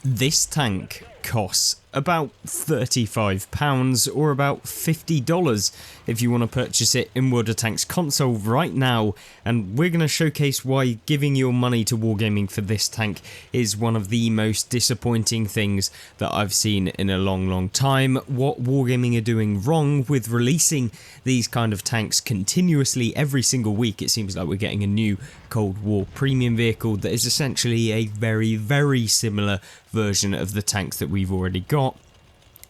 This tank costs about £35 or about $50 if you want to purchase it in World of Tanks console right now, and we're going to showcase why giving your money to Wargaming for this tank is one of the most disappointing things that I've seen in a long time, what Wargaming are doing wrong with releasing these kind of tanks continuously every single week. It seems like we're getting a new Cold War premium vehicle that is essentially a very similar version of the tanks that we've already got.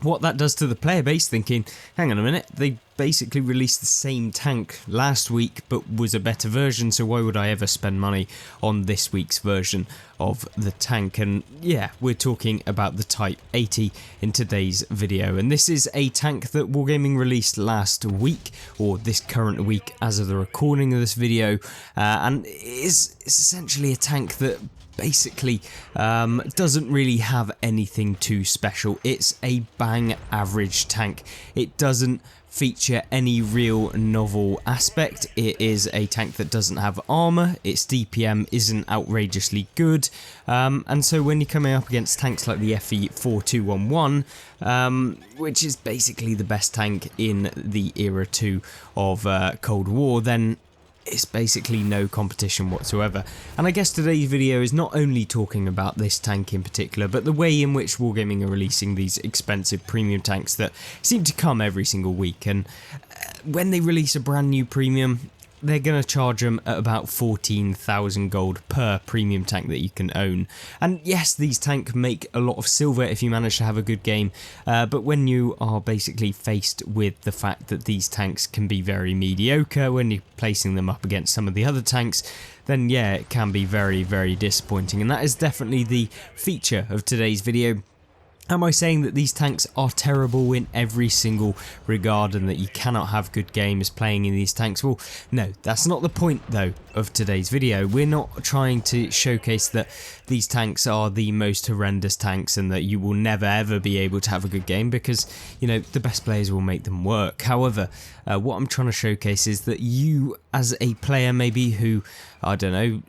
What that does to the player base, thinking, hang on a minute, they basically released the same tank last week but was a better version, so why would I ever spend money on this week's version of the tank? And yeah, we're talking about the Type 80 in today's video, and this is a tank that Wargaming released last week, or this current week as of the recording of this video, and it's essentially a tank that basically doesn't really have anything too special. It's a bang average tank. It doesn't feature any real novel aspect. It is a tank that doesn't have armor, its DPM isn't outrageously good, and so when you're coming up against tanks like the FE 4211, which is basically the best tank in the era 2 of Cold War, then it's basically no competition whatsoever. And I guess today's video is not only talking about this tank in particular, but the way in which Wargaming are releasing these expensive premium tanks that seem to come every single week. And when they release a brand new premium, they're going to charge them at about 14,000 gold per premium tank that you can own. And yes, these tanks make a lot of silver if you manage to have a good game, but when you are basically faced with the fact that these tanks can be very mediocre when you're placing them up against some of the other tanks, then yeah, it can be very disappointing. And that is definitely the feature of today's video. Am I saying that these tanks are terrible in every single regard and that you cannot have good games playing in these tanks? Well, no, that's not the point though of today's video. We're not trying to showcase that these tanks are the most horrendous tanks and that you will never ever be able to have a good game, because, you know, the best players will make them work. However, what I'm trying to showcase is that you as a player maybe who, I don't know,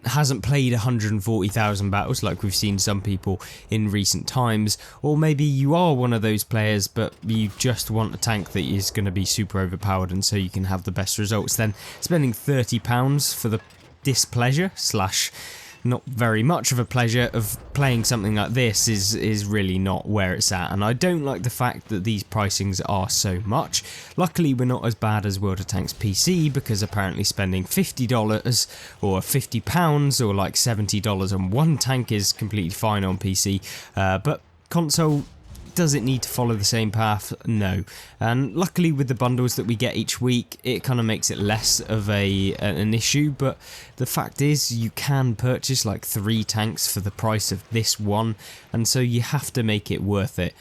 hasn't played 140,000 battles like we've seen some people in recent times, or maybe you are one of those players but you just want a tank that is going to be super overpowered and so you can have the best results, then spending £30 for the displeasure slash not very much of a pleasure of playing something like this is really not where it's at. And I don't like the fact that these pricings are so much. Luckily we're not as bad as World of Tanks PC, because apparently spending $50 or £50 or like $70 on one tank is completely fine on PC, but console, does it need to follow the same path? No. And luckily with the bundles that we get each week, it kind of makes it less of an issue, but the fact is you can purchase like 3 tanks for the price of this one, and so you have to make it worth it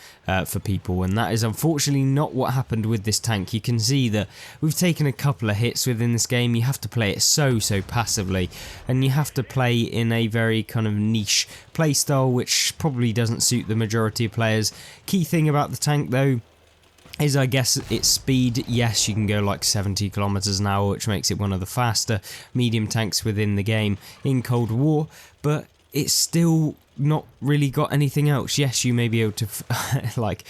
for people, and that is unfortunately not what happened with this tank. You can see that we've taken a couple of hits within this game. You have to play it so passively, and you have to play in a very kind of niche playstyle which probably doesn't suit the majority of players. Key thing about the tank though is, I guess, its speed. Yes, you can go like 70 kilometers an hour, which makes it one of the faster medium tanks within the game in Cold War, but it's still not really got anything else. Yes, you may be able to like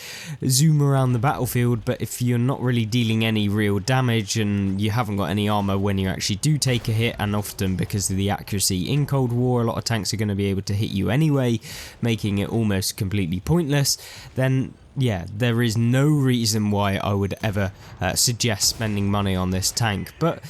zoom around the battlefield, but if you're not really dealing any real damage and you haven't got any armor when you actually do take a hit, and often because of the accuracy in Cold War, a lot of tanks are going to be able to hit you anyway, making it almost completely pointless, then yeah, there is no reason why I would ever suggest spending money on this tank. But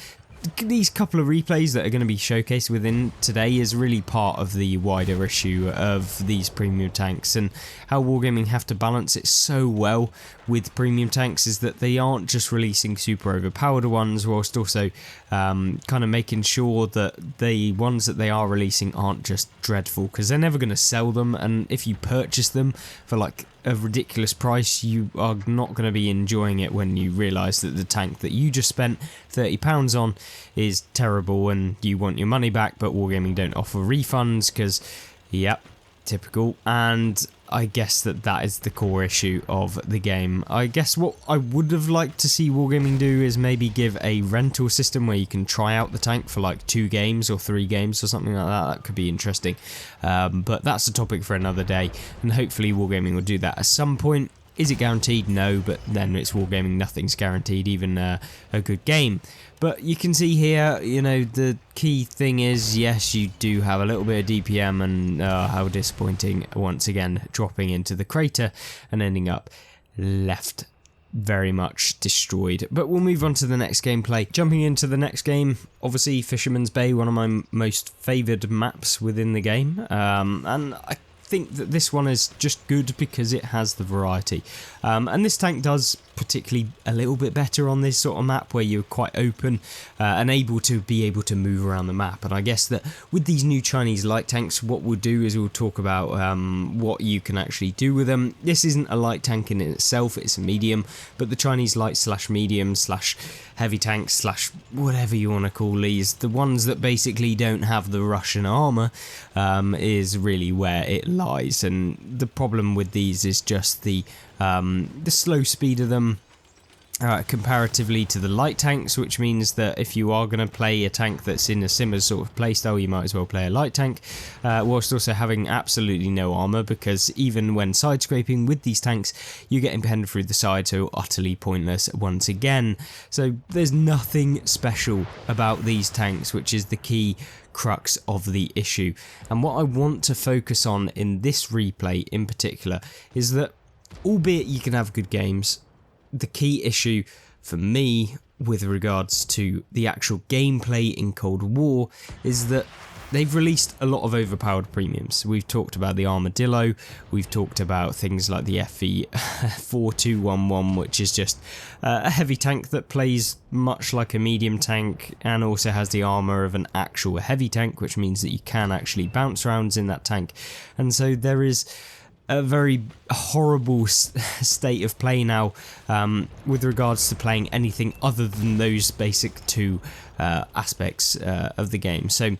these couple of replays that are going to be showcased within today is really part of the wider issue of these premium tanks, and how Wargaming have to balance it so well with premium tanks is that they aren't just releasing super overpowered ones, whilst also kind of making sure that the ones that they are releasing aren't just dreadful, because they're never going to sell them, and if you purchase them for like a ridiculous price, you are not going to be enjoying it when you realise that the tank that you just spent £30 on is terrible and you want your money back, but Wargaming don't offer refunds because, yep, typical, and I guess that is the core issue of the game. I guess what I would have liked to see Wargaming do is maybe give a rental system where you can try out the tank for like 2 games or 3 games or something like that. That could be interesting, but that's a topic for another day, and hopefully Wargaming will do that at some point. Is it guaranteed? No, but then it's Wargaming, nothing's guaranteed, even a good game. But you can see here, you know, the key thing is, yes, you do have a little bit of DPM, and how disappointing, once again, dropping into the crater and ending up left very much destroyed. But we'll move on to the next gameplay. Jumping into the next game, obviously Fisherman's Bay, one of my most favoured maps within the game, and I think that this one is just good because it has the variety, and this tank does particularly a little bit better on this sort of map where you're quite open and able to move around the map. And I guess that with these new Chinese light tanks, what we'll do is we'll talk about what you can actually do with them. This isn't a light tank in itself, it's a medium, but the Chinese light slash medium slash heavy tanks slash whatever you want to call these, the ones that basically don't have the Russian armour, is really where it lies. And the problem with these is just the slow speed of them comparatively to the light tanks, which means that if you are going to play a tank that's in a similar sort of playstyle, you might as well play a light tank, whilst also having absolutely no armour, because even when side scraping with these tanks, you're getting penned through the side, so utterly pointless once again. So there's nothing special about these tanks, which is the key crux of the issue. And what I want to focus on in this replay in particular is that, albeit you can have good games, the key issue for me with regards to the actual gameplay in Cold War is that they've released a lot of overpowered premiums. We've talked about the Armadillo, we've talked about things like the FV4211, which is just a heavy tank that plays much like a medium tank and also has the armour of an actual heavy tank, which means that you can actually bounce rounds in that tank. And so there is a very horrible state of play now with regards to playing anything other than those basic 2 aspects of the game. So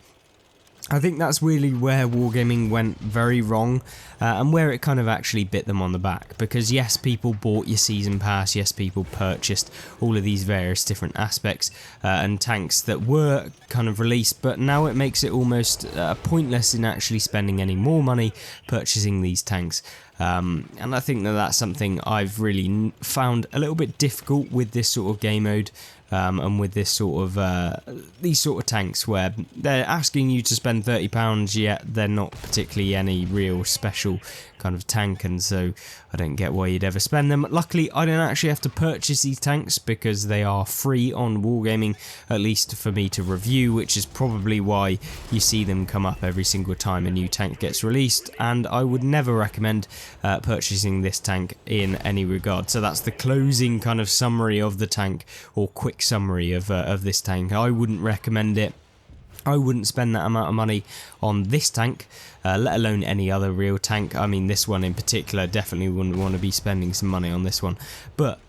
I think that's really where Wargaming went very wrong, and where it kind of actually bit them on the back, because yes, people bought your season pass, yes, people purchased all of these various different aspects and tanks that were kind of released, but now it makes it almost pointless in actually spending any more money purchasing these tanks. And I think that that's something I've really found a little bit difficult with this sort of game mode, and with this sort of these sort of tanks where they're asking you to spend £30, yet they're not particularly any real special kind of tank, and so I don't get why you'd ever spend them. Luckily, I don't actually have to purchase these tanks because they are free on Wargaming, at least for me to review, which is probably why you see them come up every single time a new tank gets released, and I would never recommend purchasing this tank in any regard. So that's the closing kind of summary of the tank, or quick summary of this tank. I wouldn't recommend it. I wouldn't spend that amount of money on this tank, let alone any other real tank. I mean, this one in particular, definitely wouldn't want to be spending some money on this one. But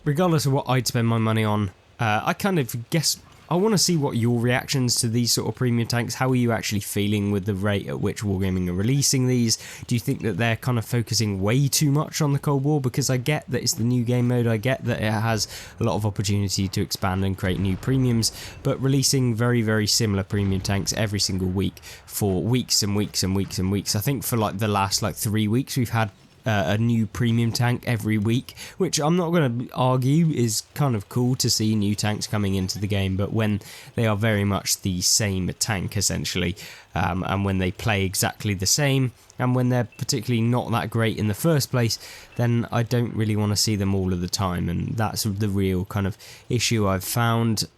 regardless of what I'd spend my money on, I kind of guess I want to see what your reactions to these sort of premium tanks. How are you actually feeling with the rate at which Wargaming are releasing these? Do you think that they're kind of focusing way too much on the Cold War? Because I get that it's the new game mode, I get that it has a lot of opportunity to expand and create new premiums, but releasing very, very similar premium tanks every single week for weeks and weeks and weeks and weeks. I think for like the last 3 weeks we've had a new premium tank every week, which I'm not going to argue is kind of cool to see new tanks coming into the game, but when they are very much the same tank essentially, and when they play exactly the same, and when they're particularly not that great in the first place, then I don't really want to see them all of the time, and that's the real kind of issue I've found.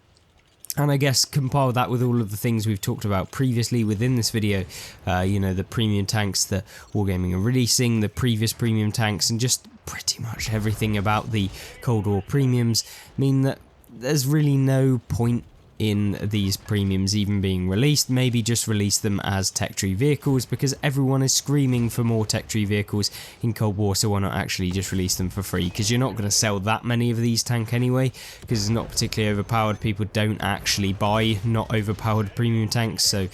And I guess compile that with all of the things we've talked about previously within this video, you know, the premium tanks that Wargaming are releasing, the previous premium tanks, and just pretty much everything about the Cold War premiums mean that there's really no point in these premiums even being released. Maybe just release them as tech tree vehicles, because everyone is screaming for more tech tree vehicles in Cold War, so why not actually just release them for free? Because you're not going to sell that many of these tank anyway, because it's not particularly overpowered. People don't actually buy not overpowered premium tanks, so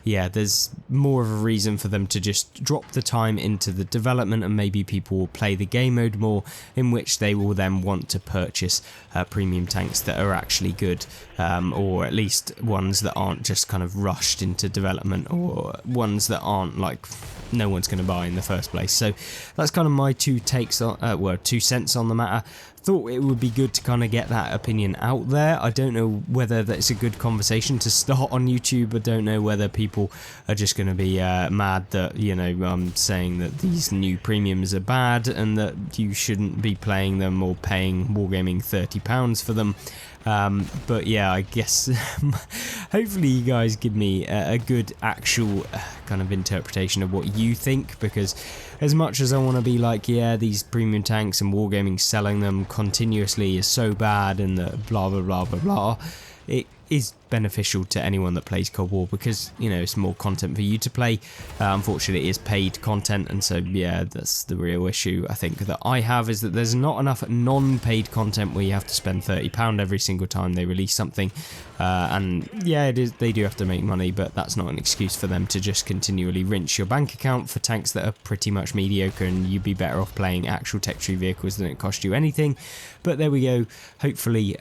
yeah, there's more of a reason for them to just drop the time into the development, and maybe people will play the game mode more, in which they will then want to purchase premium tanks that are actually good, or at least ones that aren't just kind of rushed into development, or ones that aren't like no one's going to buy in the first place. So that's kind of my 2 cents on the matter. Thought it would be good to kind of get that opinion out there. I don't know whether that's a good conversation to start on YouTube. I don't know whether people are just going to be mad that, you know, I'm saying that these new premiums are bad and that you shouldn't be playing them or paying Wargaming £30 for them. But yeah, I guess hopefully you guys give me a good actual kind of interpretation of what you think, because as much as I want to be like, yeah, these premium tanks and Wargaming selling them continuously is so bad and the blah blah blah blah blah, it is beneficial to anyone that plays Cold War, because, you know, it's more content for you to play. Unfortunately, it is paid content, and so yeah, that's the real issue I think that I have, is that there's not enough non-paid content where you have to spend £30 every single time they release something. And yeah, it is, they do have to make money, but that's not an excuse for them to just continually rinse your bank account for tanks that are pretty much mediocre, and you'd be better off playing actual tech tree vehicles than it cost you anything. But there we go. Hopefully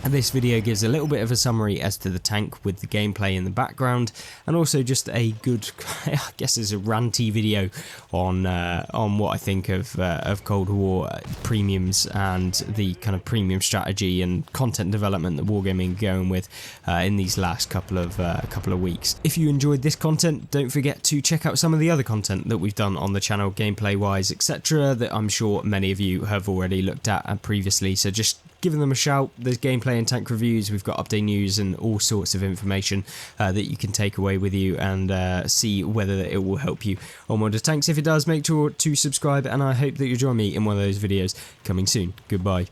this video gives a little bit of a summary as to the tank with the gameplay in the background, and also just a good, I guess it's a ranty video on what I think of Cold War premiums and the kind of premium strategy and content development that Wargaming are going with in these last couple of weeks. If you enjoyed this content, don't forget to check out some of the other content that we've done on the channel, gameplay wise, etc., that I'm sure many of you have already looked at previously. So just giving them a shout. There's gameplay and tank reviews, we've got update news and all sorts of information that you can take away with you and see whether it will help you on Modern Tanks. If it does, make sure to subscribe, and I hope that you'll join me in one of those videos coming soon. Goodbye.